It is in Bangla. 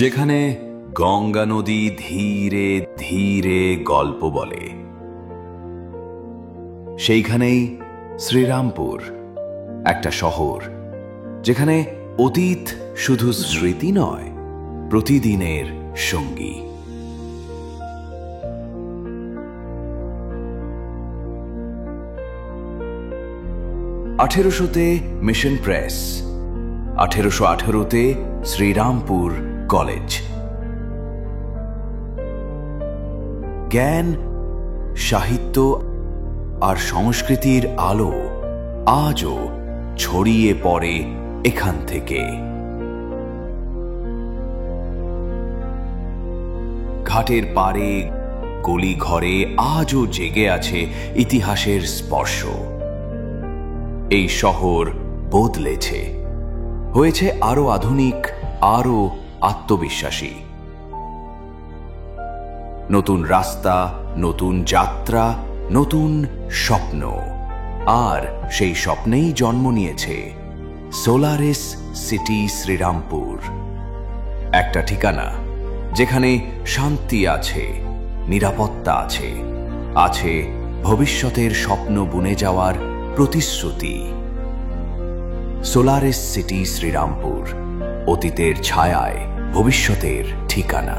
যেখানে গঙ্গা নদী ধীরে ধীরে গল্প বলে, সেইখানেই শ্রীরামপুর, একটা শহর যেখানে অতীত শুধু স্মৃতি নয়, প্রতিদিনের সঙ্গী। আঠেরোশোতে মিশন প্রেস, 1818তে শ্রীরামপুর কলেজ। জ্ঞান, সাহিত্য আর সংস্কৃতির আলো আজও ছড়িয়ে পড়ে এখান থেকে। ঘাটের পাড়ে, গলি ঘরে আজও জেগে আছে ইতিহাসের স্পর্শ। এই শহর বদলেছে, হয়েছে আরো আধুনিক, আরো আত্মবিশ্বাসী। নতুন রাস্তা, নতুন যাত্রা, নতুন স্বপ্ন। আর সেই স্বপ্নেই জন্ম নিয়েছে সোলারিস সিটি শ্রীরামপুর, একটা ঠিকানা যেখানে শান্তি আছে, নিরাপত্তা আছে, আছে ভবিষ্যতের স্বপ্ন বুনে যাওয়ার প্রতিশ্রুতি। সোলারিস সিটি শ্রীরামপুর, অতীতের ছায়ায় ভবিষ্যতের ঠিকানা।